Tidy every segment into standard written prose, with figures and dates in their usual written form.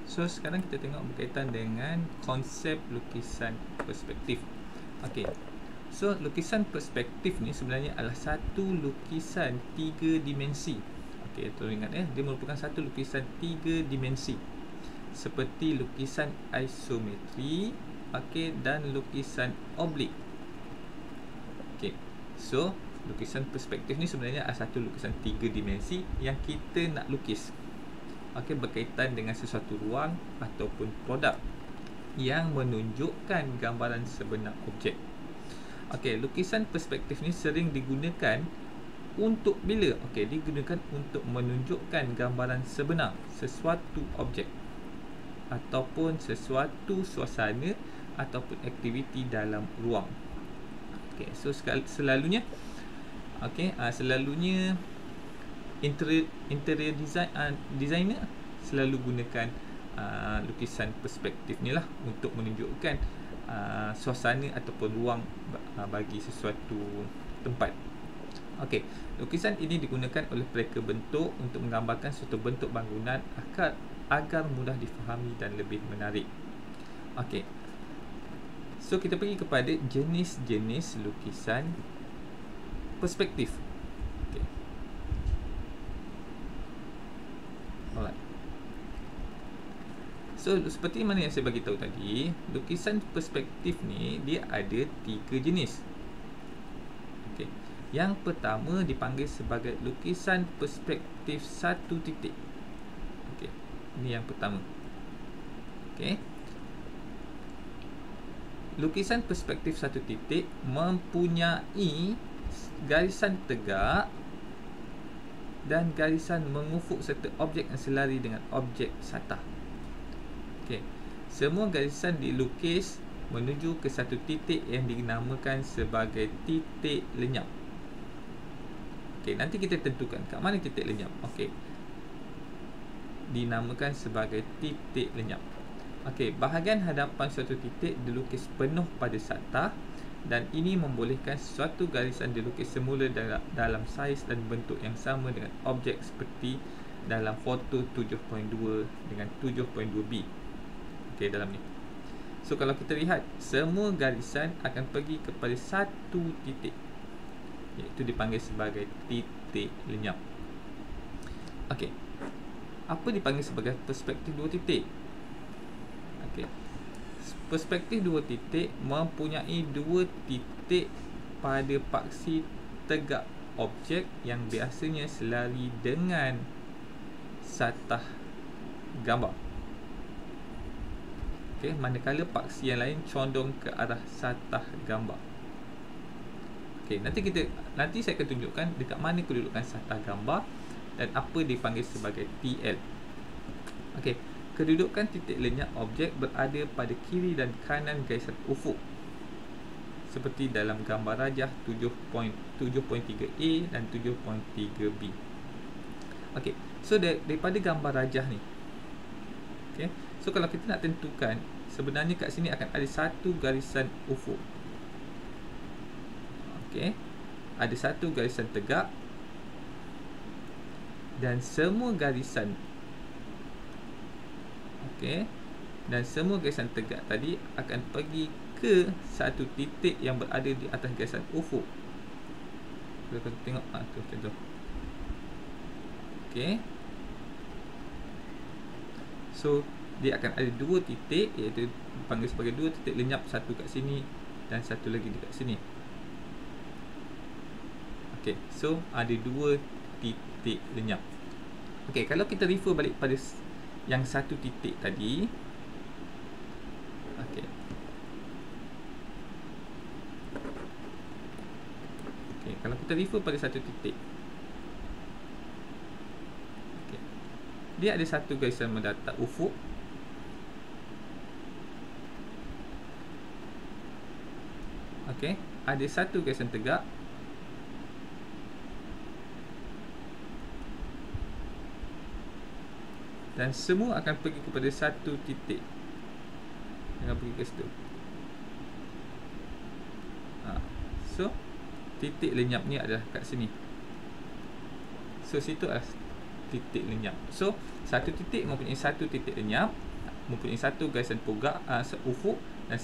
So sekarang kita tengok berkaitan dengan konsep lukisan perspektif. Okey. So lukisan perspektif ni sebenarnya adalah satu lukisan 3 dimensi. Okey, tolong ingat dia merupakan satu lukisan 3 dimensi. Seperti lukisan isometri, okey, dan lukisan oblik. Okey. So lukisan perspektif ni sebenarnya adalah satu lukisan 3 dimensi yang kita nak lukis. Okey, berkaitan dengan sesuatu ruang ataupun produk yang menunjukkan gambaran sebenar objek. Okey, lukisan perspektif ni sering digunakan untuk bila? Okey, digunakan untuk menunjukkan gambaran sebenar sesuatu objek ataupun sesuatu suasana ataupun aktiviti dalam ruang. Okey, so selalunya selalunya interior designer selalu gunakan lukisan perspektif ni lah untuk menunjukkan suasana ataupun ruang bagi sesuatu tempat. Okey, lukisan ini digunakan oleh peleka bentuk untuk menggambarkan suatu bentuk bangunan agar mudah difahami dan lebih menarik. Okey. So kita pergi kepada jenis-jenis lukisan perspektif. Okey. Alright. So seperti mana yang saya bagi tahu tadi, lukisan perspektif ni dia ada 3 jenis. Okey. Yang pertama dipanggil sebagai lukisan perspektif satu titik. Okey. Ini yang pertama. Okey. Lukisan perspektif satu titik mempunyai garisan tegak dan garisan mengufuk serta objek yang selari dengan objek satah. Okey. Semua garisan dilukis menuju ke satu titik yang dinamakan sebagai titik lenyap. Okey, nanti kita tentukan kat mana titik lenyap. Okey. Dinamakan sebagai titik lenyap. Okey, bahagian hadapan suatu titik dilukis penuh pada satah dan ini membolehkan suatu garisan dilukis semula dalam saiz dan bentuk yang sama dengan objek seperti dalam foto 7.2 dengan 7.2b. Okey, dalam ni. So kalau kita lihat, semua garisan akan pergi kepada satu titik, iaitu dipanggil sebagai titik lenyap. Okey. Apa dipanggil sebagai perspektif dua titik? Okey. Perspektif dua titik mempunyai dua titik pada paksi tegak objek yang biasanya selari dengan satah gambar. Okey, manakala paksi yang lain condong ke arah satah gambar. Okey, nanti saya akan tunjukkan dekat mana kedudukan satah gambar dan apa dipanggil sebagai TL. Okey, kedudukan titik lenyap objek berada pada kiri dan kanan garisan ufuk. Seperti dalam gambar rajah 7.3A dan 7.3B. Okey, so daripada gambar rajah ni. Okey. So kalau kita nak tentukan, sebenarnya kat sini akan ada satu garisan ufuk. Okey. Ada satu garisan tegak dan semua garisan dan semua garisan tegak tadi akan pergi ke satu titik yang berada di atas garisan ufuk. Kita tengok tu macam tu. Okey. So dia akan ada dua titik, iaitu dipanggil sebagai dua titik lenyap, satu kat sini dan satu lagi dekat sini. Okey, so ada dua titik lenyap. Okey, kalau kita refer balik pada yang satu titik tadi. Okey. Okey, kalau kita refer pada satu titik. Okey. Dia ada satu garisan mendatar ufuk. Okey, ada satu garisan tegak. Dan semua akan pergi kepada satu titik. Akan pergi ke situ. So titik lenyap ni adalah kat sini. So situ adalah titik lenyap. So satu titik mempunyai satu titik lenyap. mempunyai satu garisan pugak ufuk dan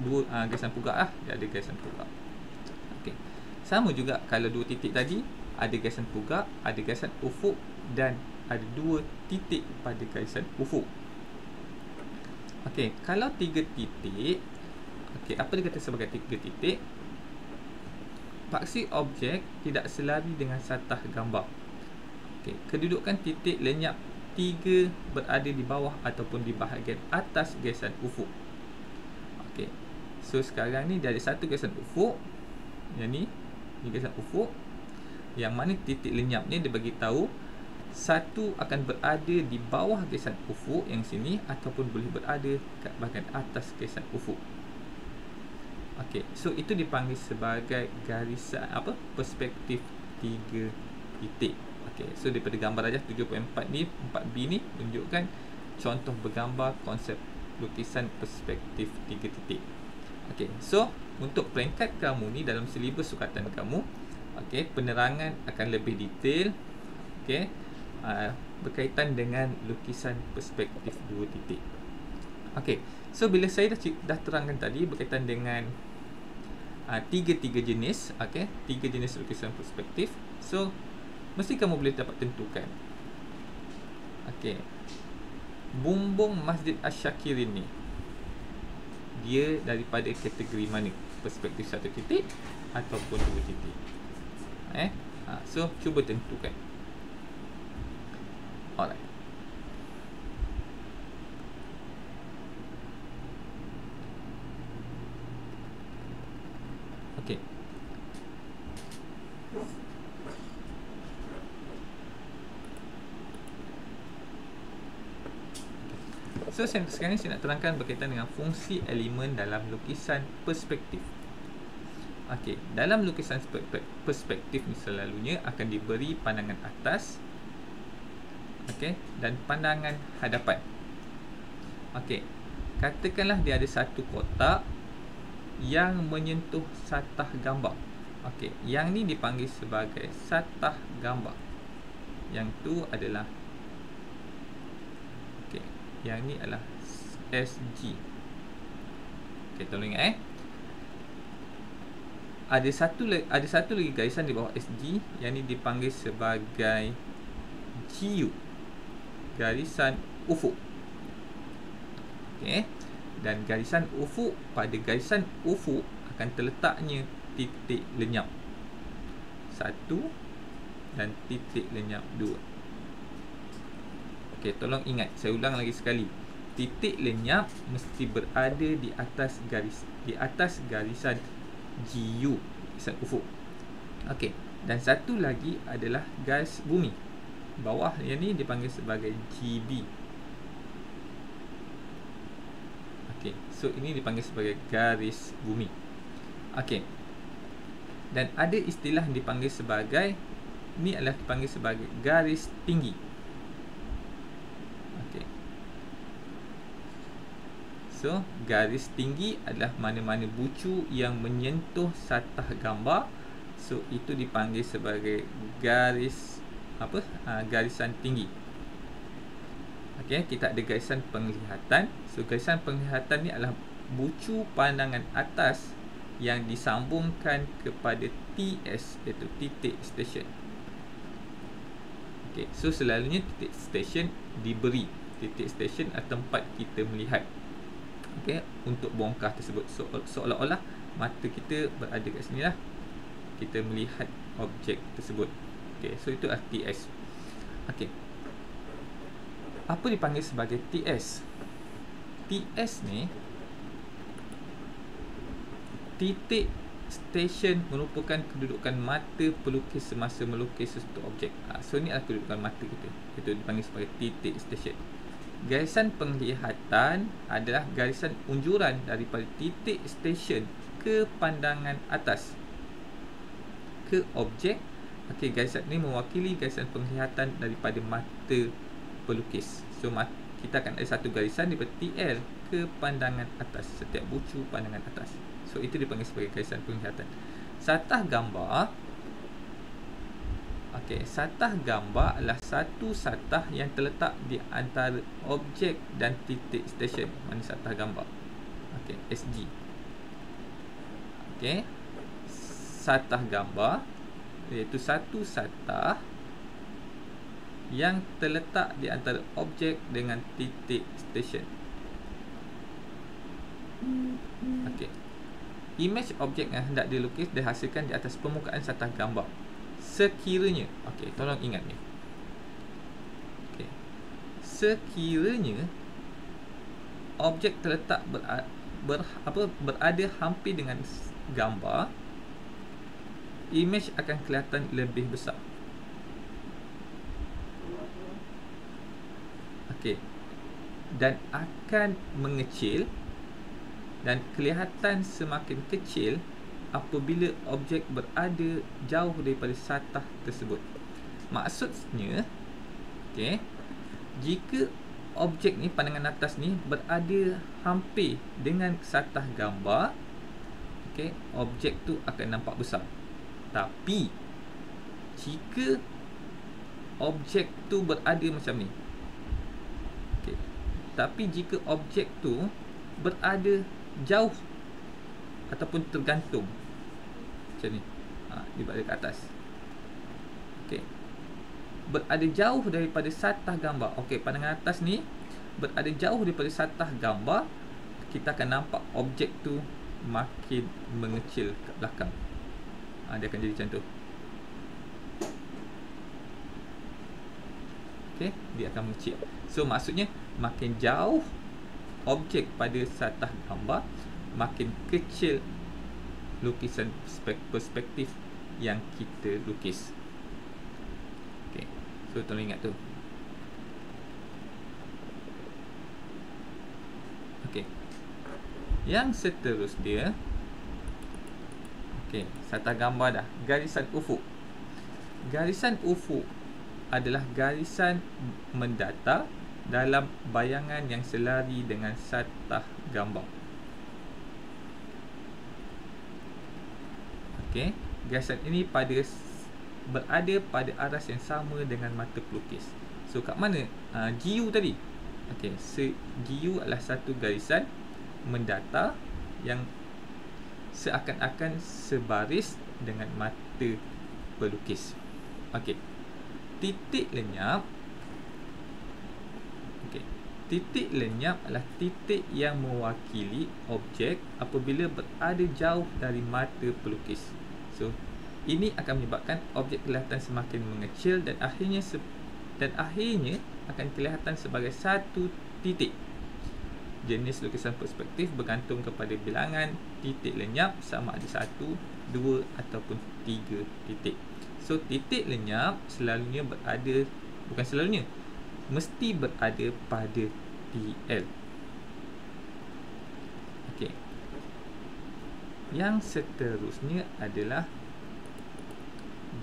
dua garisan pugak lah, dia ada garisan pugak. Okey. Sama juga kalau dua titik tadi, ada garisan pugak, ada garisan ufuk dan ada dua titik pada garisan ufuk. Okey, kalau tiga titik, okey, apa dia kata sebagai tiga titik? Paksi objek tidak selari dengan satah gambar. Okey, kedudukan titik lenyap 3 berada di bawah ataupun di bahagian atas garisan ufuk. Okey. So sekarang ni dia ada satu garisan ufuk. Yang ni garisan ufuk. Yang mana titik lenyapnya dia bagi tahu satu akan berada di bawah garisan ufuk yang sini ataupun boleh berada kat bahagian atas garisan ufuk. Okey, so itu dipanggil sebagai garisan perspektif 3 titik. Okey, so daripada gambar aja 7.4 ni, 4B ni tunjukkan contoh bergambar konsep lukisan perspektif 3 titik. Okey, so untuk peringkat kamu ni dalam silibus sukatan kamu, okey, penerangan akan lebih detail, okey, berkaitan dengan lukisan perspektif 2 titik. Okey, so bila saya dah terangkan tadi berkaitan dengan tiga jenis, okey, 3 jenis lukisan perspektif. So mesti kamu boleh dapat tentukan. Okey. Bumbung Masjid Asy-Syakirin ni dia daripada kategori mana? Perspektif 1 titik ataupun 2 titik. So cuba tentukan. Alright. Okey. So sekarang ni saya nak terangkan berkaitan dengan fungsi elemen dalam lukisan perspektif. Okey, dalam lukisan perspektif ni selalunya akan diberi pandangan atas, okey, dan pandangan hadapan. Okey, katakanlah dia ada satu kotak yang menyentuh satah gambar. Okey, yang ni dipanggil sebagai satah gambar. Yang tu adalah, okey, yang ni adalah SG. Okey, tolong ingat ada satu lagi garisan di bawah SG, yang ni dipanggil sebagai GU, garisan ufuk. Okey, dan garisan ufuk, pada garisan ufuk akan terletaknya titik lenyap 1 dan titik lenyap 2. Okey, tolong ingat, saya ulang lagi sekali. Titik lenyap mesti berada di atas garisan GU, garisan ufuk. Okey, dan satu lagi adalah garis bumi. Bawah yang ni dipanggil sebagai GB. Okey, so ini dipanggil sebagai garis bumi. Okey. Dan ada istilah dipanggil sebagai, ni adalah dipanggil sebagai garis tinggi. Okey. So, garis tinggi adalah mana-mana bucu yang menyentuh satah gambar. So, itu dipanggil sebagai garis garisan tinggi. Okey, kita ada garisan penglihatan. So, garisan penglihatan ni adalah bucu pandangan atas yang disambungkan kepada TS, iaitu titik stesen. Okey, so selalunya titik stesen diberi. Titik stesen adalah tempat kita melihat, okey, untuk bongkar tersebut. So, seolah-olah mata kita berada kat sini lah, kita melihat objek tersebut. Okey, so itu adalah TS. Okey, apa dipanggil sebagai TS? TS ni, titik stesen merupakan kedudukan mata pelukis semasa melukis sesuatu objek. So ni adalah kedudukan mata kita. Itu dipanggil sebagai titik stesen. Garisan penglihatan adalah garisan unjuran daripada titik stesen ke pandangan atas, ke objek. Okey, garisan ni mewakili garisan penglihatan daripada mata pelukis. So kita akan ada satu garisan daripada TL ke pandangan atas, setiap bucu pandangan atas. So itu dipanggil sebagai garisan penglihatan. Satah gambar, Okey, satah gambar adalah satu satah yang terletak di antara objek dan titik stesen. Mana satah gambar? Okey, SG. Okey. Satah gambar iaitu satu satah yang terletak di antara objek dengan titik stesen. Okey. Imej objek yang hendak dilukis dihasilkan di atas permukaan satah gambar. Sekiranya, okey, tolong ingat ni. Okey. Sekiranya objek terletak berada hampir dengan gambar, imej akan kelihatan lebih besar. Okey. Dan akan mengecil dan kelihatan semakin kecil apabila objek berada jauh daripada satah tersebut. Maksudnya, okey, jika objek ni, pandangan atas ni berada hampir dengan satah gambar, okey, objek tu akan nampak besar. Tapi jika objek tu berada macam ni, okey, tapi jika objek tu berada jauh ataupun tergantung macam ni, di balik ke atas, okey, berada jauh daripada satah gambar. Okey, pandangan atas ni berada jauh daripada satah gambar, kita akan nampak objek tu makin mengecil ke belakang. Dia akan jadi macam tu. Okey, dia akan mengecil. So maksudnya makin jauh objek pada satah gambar, makin kecil lukisan perspektif yang kita lukis. Okey, so tolong ingat tu. Okey, yang seterusnya, okey, satah gambar dah. Garisan ufuk. Garisan ufuk adalah garisan mendatar dalam bayangan yang selari dengan satah gambar. Okey, garisan ini berada pada aras yang sama dengan mata pelukis. So kat mana GU tadi? Okey, GU adalah satu garisan mendatar yang seakan-akan sebaris dengan mata pelukis. Okey, titik lenyap. Okey, titik lenyap adalah titik yang mewakili objek apabila berada jauh dari mata pelukis. So, ini akan menyebabkan objek kelihatan semakin mengecil dan akhirnya akan kelihatan sebagai satu titik. Jenis lukisan perspektif bergantung kepada bilangan titik lenyap sama ada 1, 2 ataupun 3 titik. So, titik lenyap selalunya berada, bukan selalunya, mesti berada pada TL. Okey. Yang seterusnya adalah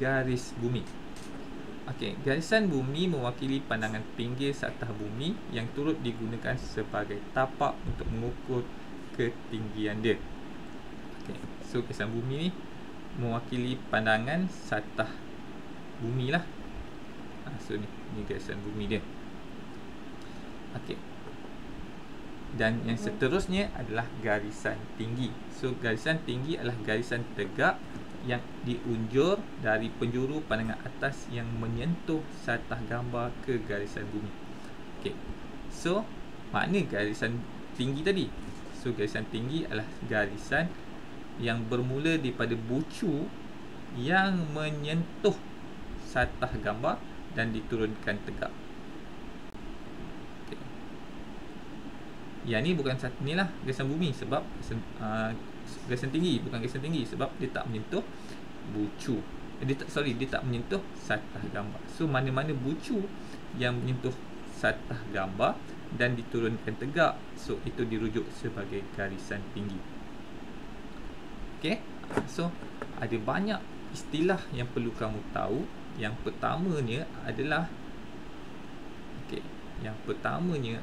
garis bumi. Okey, garisan bumi mewakili pandangan pinggir satah bumi yang turut digunakan sebagai tapak untuk mengukur ketinggian dia. Okey, so garisan bumi ni mewakili pandangan satah bumi lah. So ni garisan bumi dia. Okey. Dan yang seterusnya adalah garisan tinggi. So garisan tinggi adalah garisan tegak yang diunjur dari penjuru pandangan atas yang menyentuh satah gambar ke garisan bumi. Okey. So makna garisan tinggi tadi? So garisan tinggi adalah garisan yang bermula daripada bucu yang menyentuh satah gambar dan diturunkan tegak. Yang ni bukan ni lah garisan bumi sebab garisan tinggi, bukan garisan tinggi sebab dia tak menyentuh bucu. Dia tak menyentuh satah gambar. So mana-mana bucu yang menyentuh satah gambar dan diturunkan tegak, so itu dirujuk sebagai garisan tinggi. Okey. So ada banyak istilah yang perlu kamu tahu. Yang pertamanya adalah yang pertamanya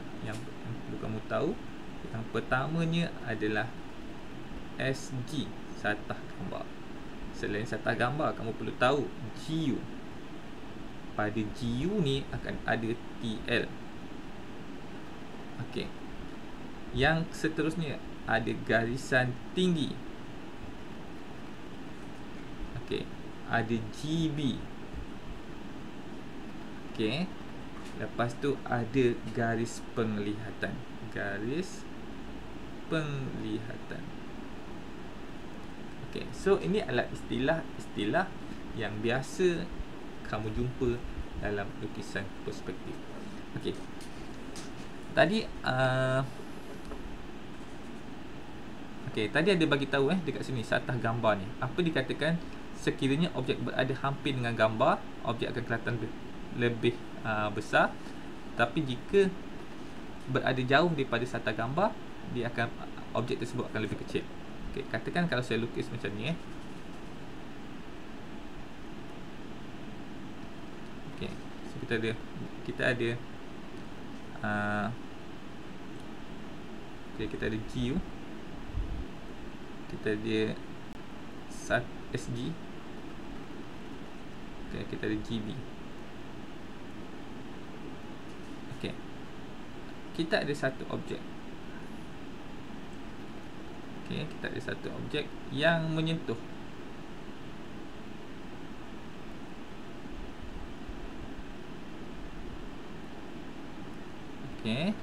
perlu kamu tahu, yang pertamanya adalah SG, satah gambar. Selain satah gambar, kamu perlu tahu GU. pada GU ni akan ada TL. Okey. Yang seterusnya ada garisan tinggi. Okey, ada GB. Okey. Lepas tu ada garis penglihatan. Garis penglihatan. Okey, so ini adalah istilah-istilah yang biasa kamu jumpa dalam lukisan perspektif. Okey. Tadi tadi ada bagi tahu dekat sini seatas gambar ni. Apa dikatakan sekiranya objek berada hampir dengan gambar, objek akan kelihatan lebih besar. Tapi jika berada jauh daripada seatas gambar, objek tersebut akan lebih kecil. Okey, katakan kalau saya lukis macam ni Okey, so kita ada kita ada GU, kita ada SG, kita ada GB. Okey, kita ada satu objek. Okey, kita ada satu objek yang menyentuh. Okey.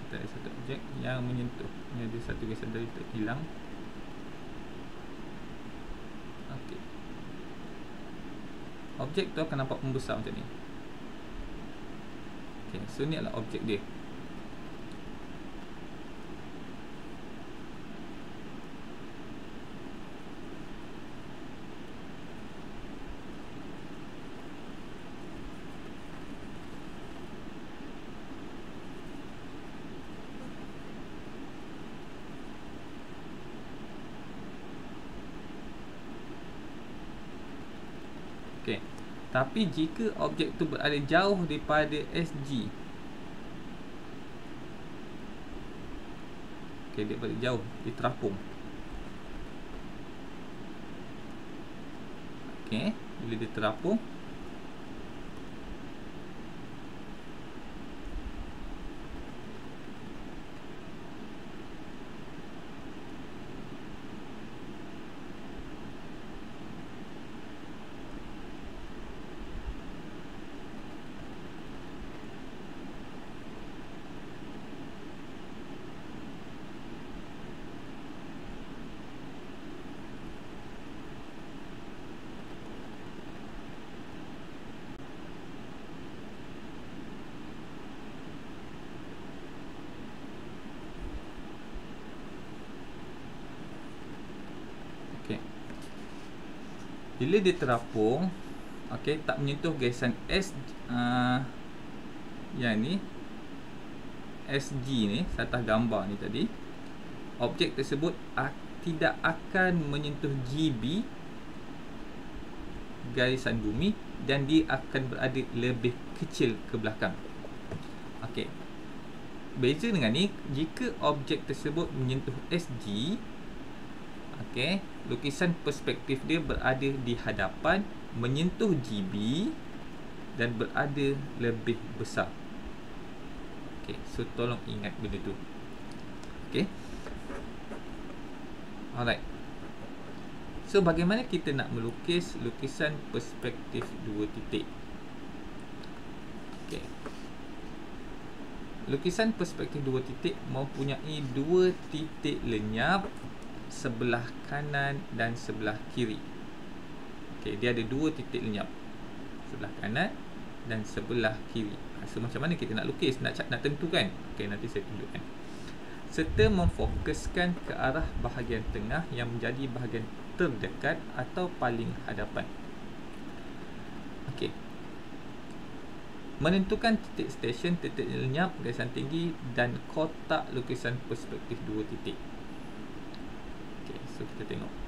Kita ada satu objek yang menyentuh. Ini ada satu garisan dari hilang. Okey. Objek tu akan nampak membesar macam ni. Okey, so ni adalah objek dia. Okay. Tapi jika objek tu berada jauh daripada SG, dia berada jauh, dia terapung. Bila dia terapung, bila dia terapung, tak menyentuh garisan yang ni, SG ni, seatas gambar ni tadi, objek tersebut tidak akan menyentuh GB, garisan bumi, dan dia akan berada lebih kecil ke belakang. Beza dengan ni, jika objek tersebut menyentuh SG, lukisan perspektif dia berada di hadapan, menyentuh GB dan berada lebih besar. So tolong ingat benda tu. Alright. So bagaimana kita nak melukis lukisan perspektif dua titik? Lukisan perspektif dua titik mempunyai dua titik lenyap sebelah kanan dan sebelah kiri. Dia ada dua titik lenyap, sebelah kanan dan sebelah kiri. So macam mana kita nak lukis, nak tentukan? Nanti saya tunjukkan. Serta memfokuskan ke arah bahagian tengah yang menjadi bahagian terdekat atau paling hadapan. Menentukan titik stesen, titik lenyap, garisan tinggi dan kotak lukisan perspektif dua titik. So kita tengok.